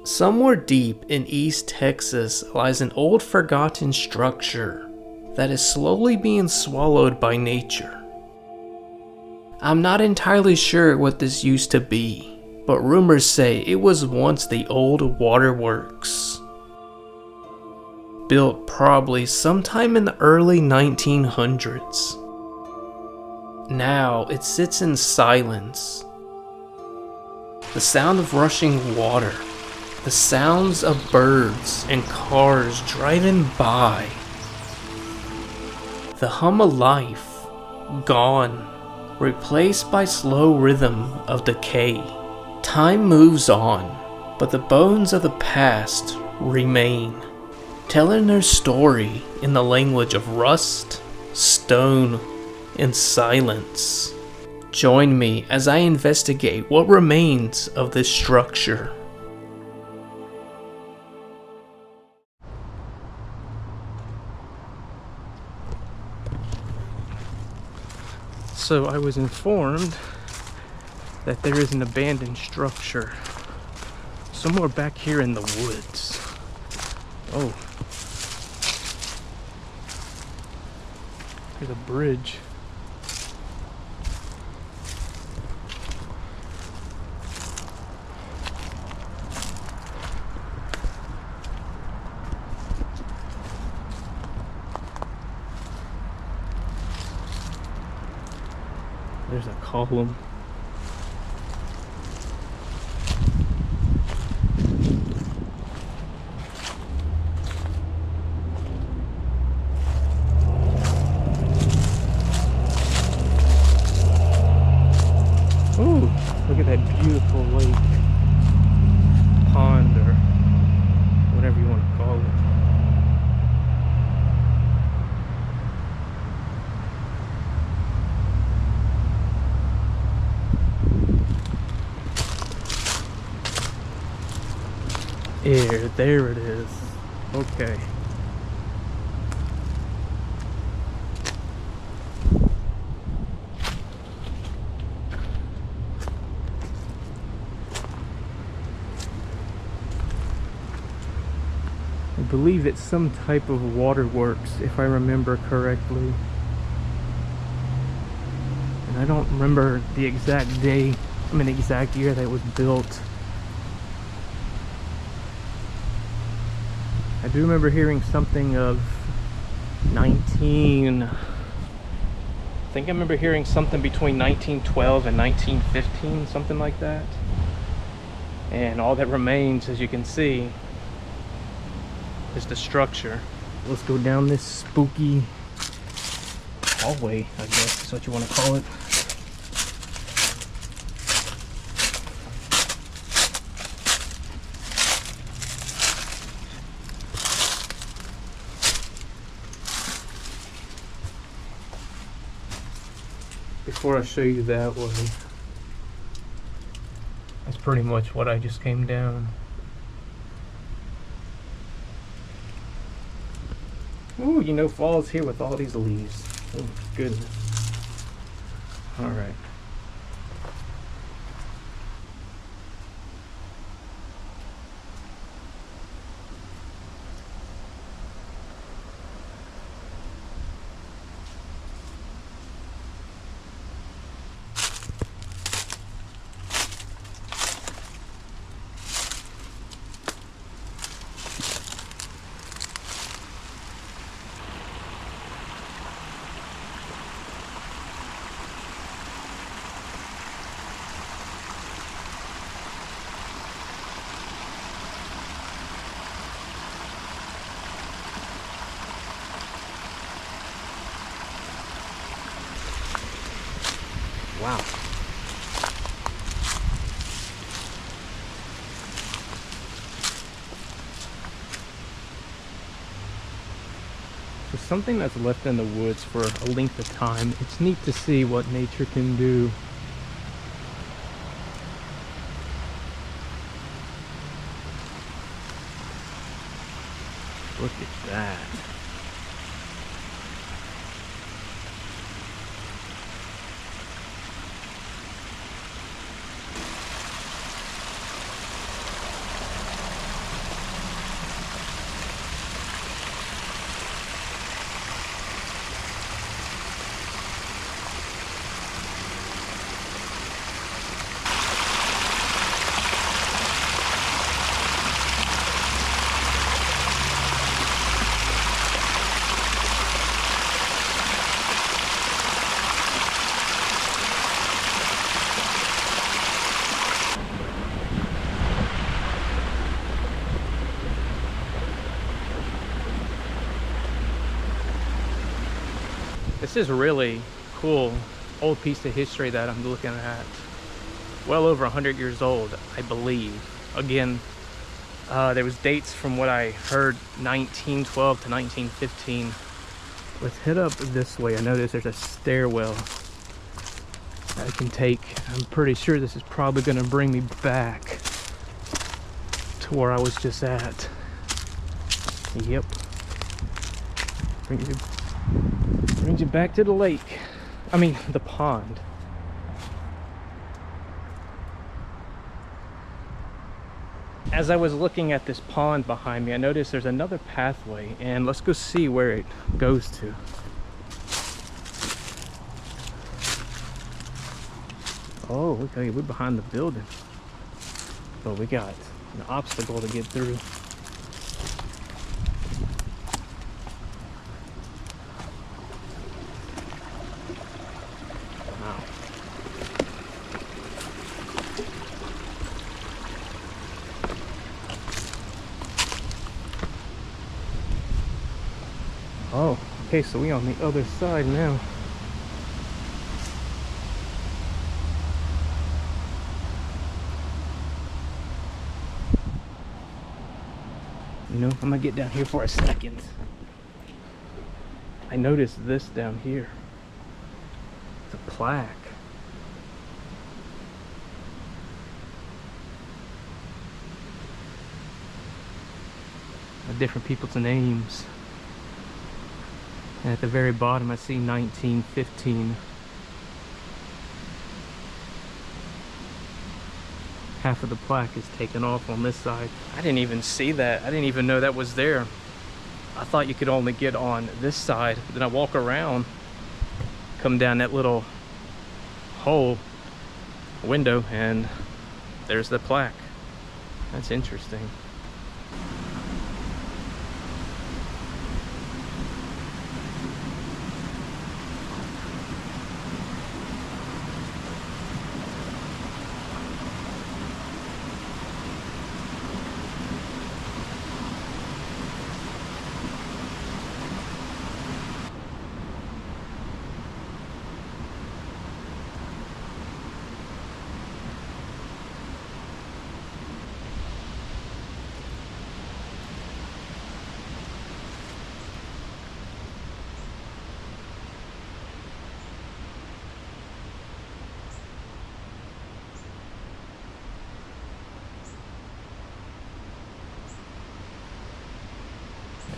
Somewhere deep in East Texas lies an old forgotten structure that is slowly being swallowed by nature. I'm not entirely sure what this used to be, but rumors say it was once the old waterworks. Built probably sometime in the early 1900s. Now it sits in silence. The sound of rushing water, the sounds of birds and cars driving by, the hum of life, gone, replaced by slow rhythm of decay. Time moves on, but the bones of the past remain, telling their story in the language of rust, stone, and silence. Join me as I investigate what remains of this structure. So I was informed that there is an abandoned structure somewhere back here in the woods. Oh, there's a bridge. There's a column. Ooh, look at that beautiful lake, pond, or whatever you want to call it. There it is. Okay. I believe it's some type of waterworks, if I remember correctly. And I don't remember the exact day, the exact year that it was built. I do remember hearing something of I think I remember hearing something between 1912 and 1915, something like that. And all that remains, as you can see, is the structure. Let's go down this spooky hallway, I guess is what you want to call it. Before I show you that way, that's pretty much what I just came down. Ooh, you know, fall's here with all these leaves. Oh, goodness. All right. Wow. For something that's left in the woods for a length of time, it's neat to see what nature can do. Look at that. This is really cool, old piece of history that I'm looking at. Well over 100 years old, I believe. Again, there was dates from what I heard, 1912 to 1915. Let's head up this way. I notice there's a stairwell I can take. I'm pretty sure this is probably going to bring me back to where I was just at. Yep. Brings you back to the lake. I mean, the pond. As I was looking at this pond behind me, I noticed there's another pathway, and let's go see where it goes to. Oh, okay, we're behind the building. But we got an obstacle to get through. Wow. Oh, okay, so we on the other side now. You know, I'm gonna get down here for a second. I noticed this down here. It's a plaque. Different people's names. And at the very bottom I see 1915. Half of the plaque is taken off on this side. I didn't even see that. I didn't even know that was there. I thought you could only get on this side. Then I walk around, come down that little hole window, and there's the plaque. That's interesting.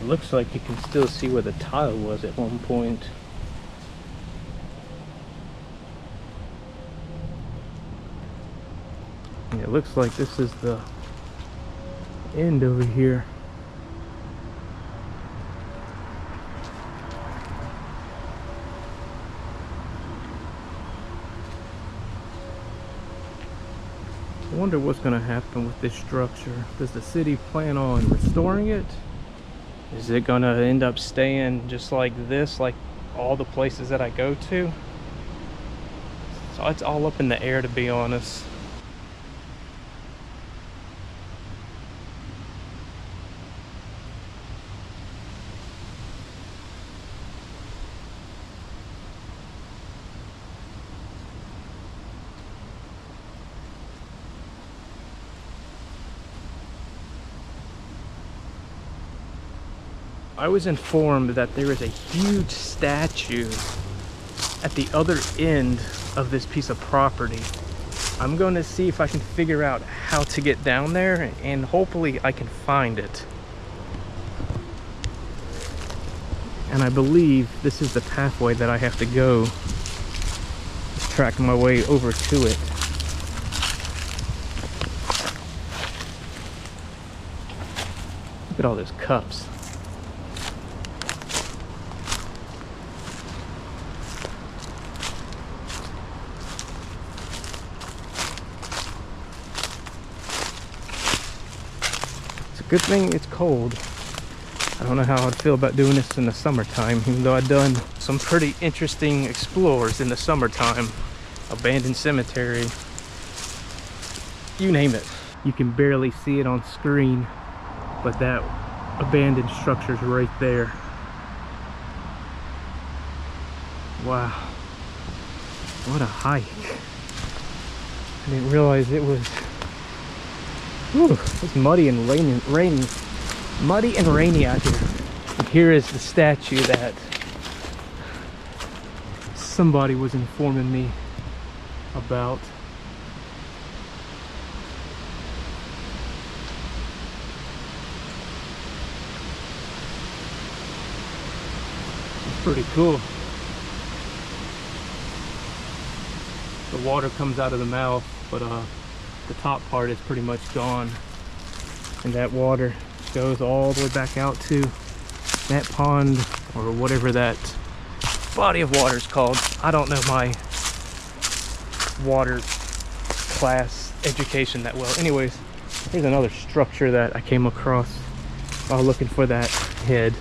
It looks like you can still see where the tile was at one point. And it looks like this is the end over here. I wonder what's going to happen with this structure. Does the city plan on restoring it? Is it going to end up staying just like this, like all the places that I go to? So it's all up in the air, to be honest. I was informed that there is a huge statue at the other end of this piece of property. I'm going to see if I can figure out how to get down there, and hopefully I can find it. And I believe this is the pathway that I have to go. Just track my way over to it. Look at all those cups. Good thing it's cold. I don't know how I'd feel about doing this in the summertime, even though I've done some pretty interesting explores in the summertime. Abandoned cemetery, you name it. You can barely see it on screen, but that abandoned structure's right there. Wow. What a hike. I didn't realize it was, it's muddy and rainy. Muddy and rainy out here. And here is the statue that somebody was informing me about. It's pretty cool. The water comes out of the mouth, but the top part is pretty much gone. And that water goes all the way back out to that pond, or whatever that body of water is called. I don't know my water class education that well. Anyways, here's another structure that I came across while looking for that head.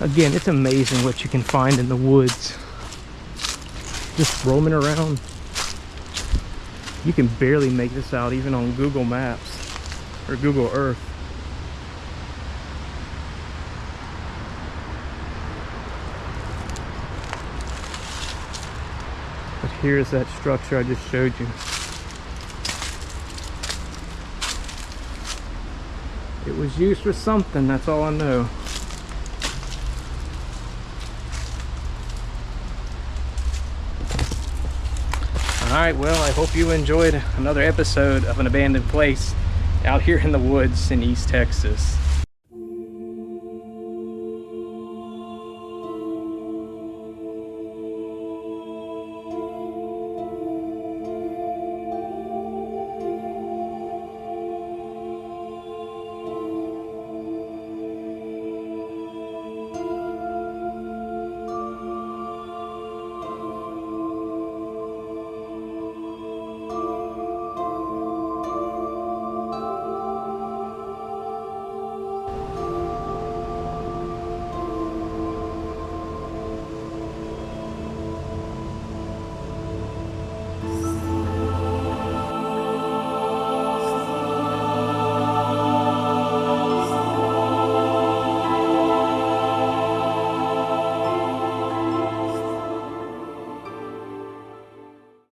Again, it's amazing what you can find in the woods. Just roaming around. You can barely make this out even on Google Maps or Google Earth. But here's that structure I just showed you. It was used for something, that's all I know. Alright, well, I hope you enjoyed another episode of an abandoned place out here in the woods in East Texas.